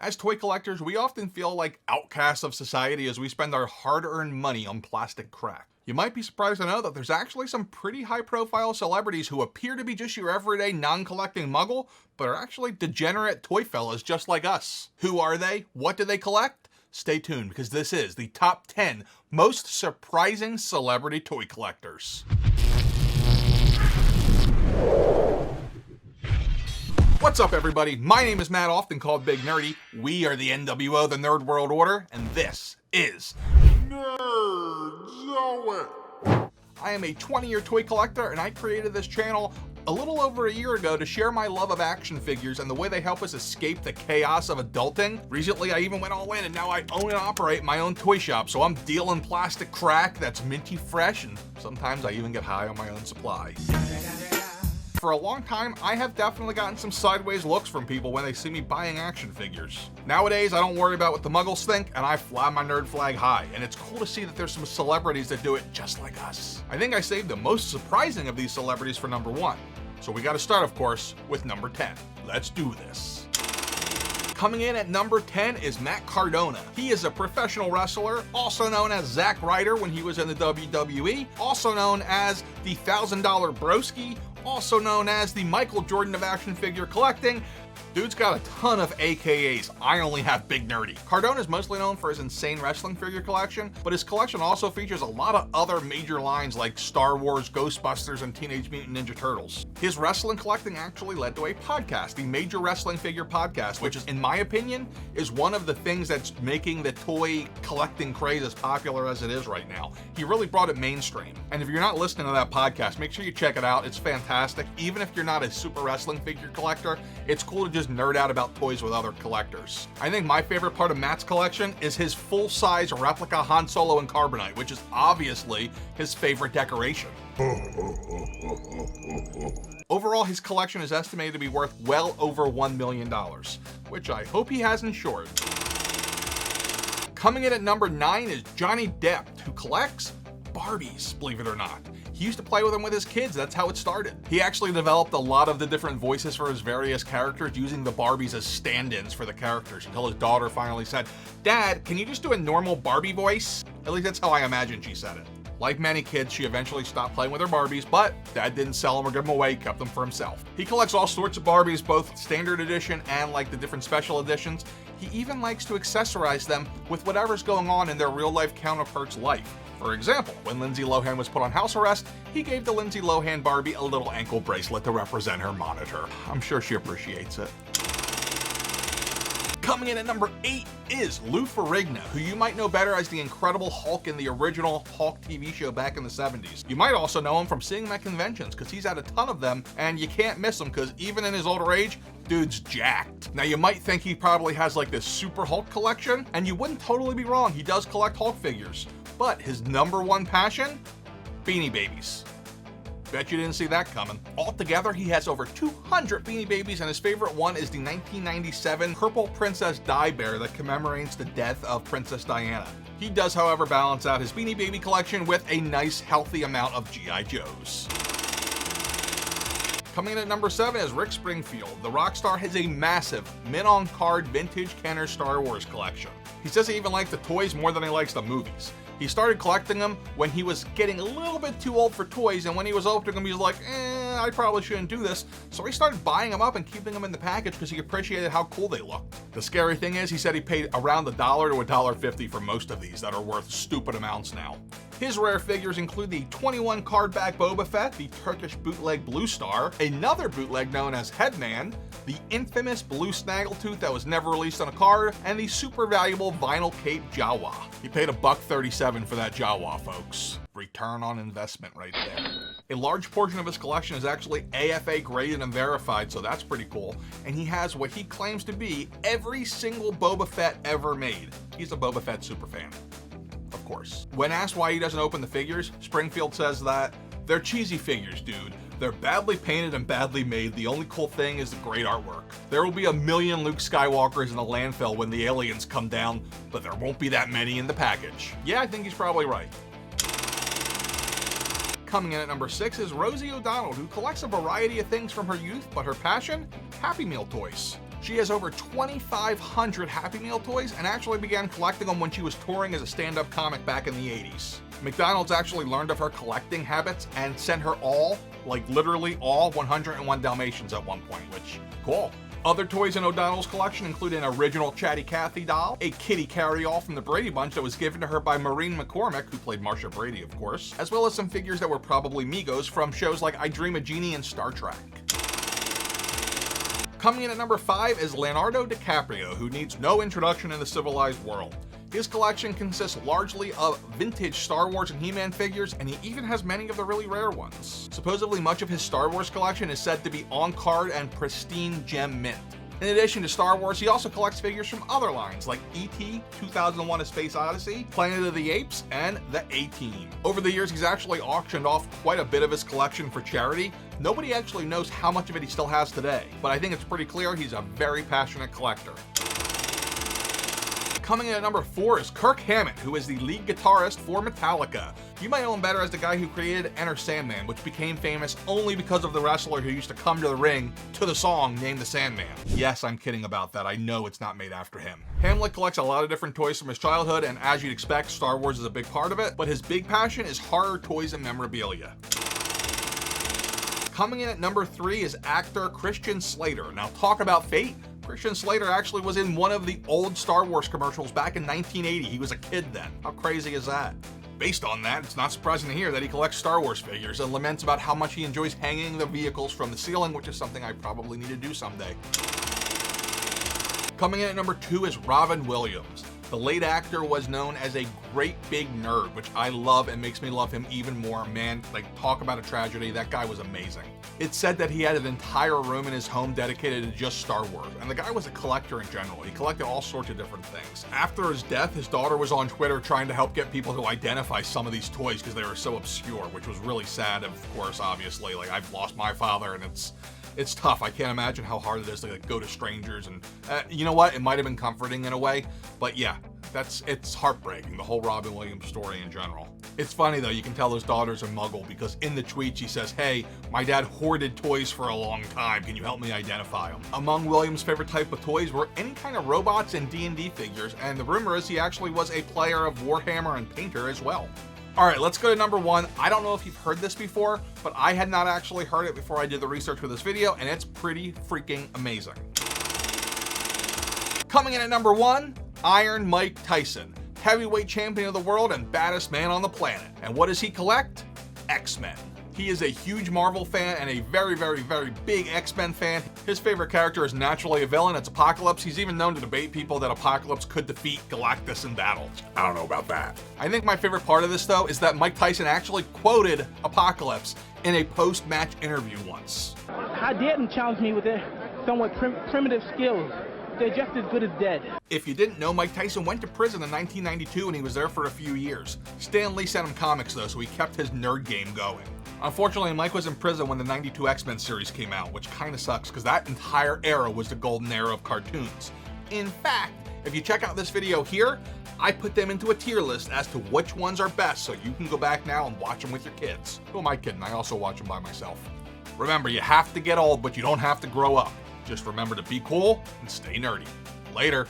As toy collectors, we often feel like outcasts of society as we spend our hard-earned money on plastic crap. You might be surprised to know that there's actually some pretty high-profile celebrities who appear to be just your everyday non-collecting muggle, but are actually degenerate toy fellas just like us. Who are they? What do they collect? Stay tuned, because this is the top 10 most surprising celebrity toy collectors. What's up, everybody? My name is Matt, often called Big Nerdy. We are the NWO, the Nerd World Order, and this is Nerdzoe. I am a 20-year toy collector, and I created this channel a little over a year ago to share my love of action figures and the way they help us escape the chaos of adulting. Recently, I even went all in, and now I own and operate my own toy shop, so I'm dealing plastic crack that's minty fresh, and sometimes I even get high on my own supply. For a long time, I have definitely gotten some sideways looks from people when they see me buying action figures. Nowadays, I don't worry about what the muggles think, and I fly my nerd flag high, and it's cool to see that there's some celebrities that do it just like us. I think I saved the most surprising of these celebrities for number 1. So we gotta start, of course, with number 10. Let's do this. Coming in at number 10 is Matt Cardona. He is a professional wrestler, also known as Zack Ryder when he was in the WWE, also known as the $1,000 Broski, also known as the Michael Jordan of action figure collecting. Dude's got a ton of AKAs. I only have Big Nerdy. Cardona is mostly known for his insane wrestling figure collection, but his collection also features a lot of other major lines like Star Wars, Ghostbusters, and Teenage Mutant Ninja Turtles. His wrestling collecting actually led to a podcast, the Major Wrestling Figure Podcast, which is, in my opinion, is one of the things that's making the toy collecting craze as popular as it is right now. He really brought it mainstream. And if you're not listening to that podcast, make sure you check it out. It's fantastic. Even if you're not a super wrestling figure collector, it's cool to just nerd out about toys with other collectors. I think my favorite part of Matt's collection is his full-size replica Han Solo in carbonite, which is obviously his favorite decoration. Overall, his collection is estimated to be worth well over $1 million, which I hope he has insured. Coming in at number 9 is Johnny Depp, who collects Barbies, believe it or not. He used to play with them with his kids. That's how it started. He actually developed a lot of the different voices for his various characters using the Barbies as stand-ins for the characters until his daughter finally said, "Dad, can you just do a normal Barbie voice?" At least that's how I imagine she said it. Like many kids, she eventually stopped playing with her Barbies, but Dad didn't sell them or give them away, kept them for himself. He collects all sorts of Barbies, both standard edition and like the different special editions. He even likes to accessorize them with whatever's going on in their real-life counterpart's life. For example, when Lindsay Lohan was put on house arrest, he gave the Lindsay Lohan Barbie a little ankle bracelet to represent her monitor. I'm sure she appreciates it. Coming in at number 8 is Lou Ferrigno, who you might know better as the Incredible Hulk in the original Hulk TV show back in the 70s. You might also know him from seeing him at conventions, because he's had a ton of them, and you can't miss him, because even in his older age, dude's jacked. Now, you might think he probably has like this Super Hulk collection, and you wouldn't totally be wrong. He does collect Hulk figures. But his number 1 passion? Beanie Babies. Bet you didn't see that coming. Altogether, he has over 200 Beanie Babies, and his favorite one is the 1997 purple Princess Di Bear that commemorates the death of Princess Diana. He does, however, balance out his Beanie Baby collection with a nice, healthy amount of G.I. Joes. Coming in at number 7 is Rick Springfield. The rock star has a massive mint-on-card vintage Kenner Star Wars collection. He says he even likes the toys more than he likes the movies. He started collecting them when he was getting a little bit too old for toys, and when he was opening them, he was like, I probably shouldn't do this. So he started buying them up and keeping them in the package because he appreciated how cool they looked. The scary thing is, he said he paid around $1 to $1.50 for most of these that are worth stupid amounts now. His rare figures include the 21 card back Boba Fett, the Turkish bootleg Blue Star, another bootleg known as Headman, the infamous blue Snaggletooth that was never released on a card, and the super valuable vinyl cape Jawa. He paid $1.37 for that Jawa, folks. Return on investment right there. A large portion of his collection is actually AFA graded and verified, so that's pretty cool. And he has what he claims to be every single Boba Fett ever made. He's a Boba Fett superfan. Of course. When asked why he doesn't open the figures, Springfield says that they're cheesy figures, dude. They're badly painted and badly made. The only cool thing is the great artwork. There will be 1 million Luke Skywalkers in the landfill when the aliens come down, but there won't be that many in the package. Yeah, I think he's probably right. Coming in at number 6 is Rosie O'Donnell, who collects a variety of things from her youth, but her passion? Happy Meal toys. She has over 2,500 Happy Meal toys and actually began collecting them when she was touring as a stand-up comic back in the 80s. McDonald's actually learned of her collecting habits and sent her all, like literally all, 101 Dalmatians at one point, which, cool. Other toys in O'Donnell's collection include an original Chatty Cathy doll, a kitty carry-all from the Brady Bunch that was given to her by Maureen McCormick, who played Marcia Brady, of course, as well as some figures that were probably Migos from shows like I Dream of Jeannie and Star Trek. Coming in at number 5 is Leonardo DiCaprio, who needs no introduction in the civilized world. His collection consists largely of vintage Star Wars and He-Man figures, and he even has many of the really rare ones. Supposedly much of his Star Wars collection is said to be on card and pristine gem mint. In addition to Star Wars, he also collects figures from other lines like E.T., 2001: A Space Odyssey, Planet of the Apes, and the A-Team. Over the years, he's actually auctioned off quite a bit of his collection for charity. Nobody actually knows how much of it he still has today, but I think it's pretty clear he's a very passionate collector. Coming in at number 4 is Kirk Hammett, who is the lead guitarist for Metallica. You might know him better as the guy who created Enter Sandman, which became famous only because of the wrestler who used to come to the ring to the song named the Sandman. Yes, I'm kidding about that. I know it's not made after him. Hammett collects a lot of different toys from his childhood, and as you'd expect, Star Wars is a big part of it, but his big passion is horror toys and memorabilia. Coming in at number 3 is actor Christian Slater. Now talk about fate. Christian Slater actually was in one of the old Star Wars commercials back in 1980. He was a kid then. How crazy is that? Based on that, it's not surprising to hear that he collects Star Wars figures and laments about how much he enjoys hanging the vehicles from the ceiling, which is something I probably need to do someday. Coming in at number 2 is Robin Williams. The late actor was known as a great big nerd, which I love and makes me love him even more. Man, like, talk about a tragedy. That guy was amazing. It's said that he had an entire room in his home dedicated to just Star Wars, and the guy was a collector in general. He collected all sorts of different things. After his death, his daughter was on Twitter trying to help get people to identify some of these toys because they were so obscure, which was really sad, of course, obviously. Like, I've lost my father, and it's tough. I can't imagine how hard it is to like, go to strangers, and you know what? It might have been comforting in a way, but yeah, it's heartbreaking, the whole Robin Williams story in general. It's funny though, you can tell his daughter's a muggle because in the tweet she says, "Hey, my dad hoarded toys for a long time. Can you help me identify them?" Among Williams' favorite type of toys were any kind of robots and D&D figures, and the rumor is he actually was a player of Warhammer and painter as well. All right, let's go to number 1. I don't know if you've heard this before, but I had not actually heard it before I did the research for this video, and it's pretty freaking amazing. Coming in at number 1, Iron Mike Tyson, heavyweight champion of the world and baddest man on the planet. And what does he collect? X-Men. He is a huge Marvel fan and a very, very, very big X-Men fan. His favorite character is naturally a villain. It's Apocalypse. He's even known to debate people that Apocalypse could defeat Galactus in battle. I don't know about that. I think my favorite part of this, though, is that Mike Tyson actually quoted Apocalypse in a post-match interview once. How dare them challenge me with their somewhat primitive skills? They're just as good as dead. If you didn't know, Mike Tyson went to prison in 1992 and he was there for a few years. Stan Lee sent him comics though, so he kept his nerd game going. Unfortunately, Mike was in prison when the 92 X-Men series came out, which kinda sucks because that entire era was the golden era of cartoons. In fact, if you check out this video here, I put them into a tier list as to which ones are best, so you can go back now and watch them with your kids. Who am I kidding? I also watch them by myself. Remember, you have to get old, but you don't have to grow up. Just remember to be cool and stay nerdy. Later.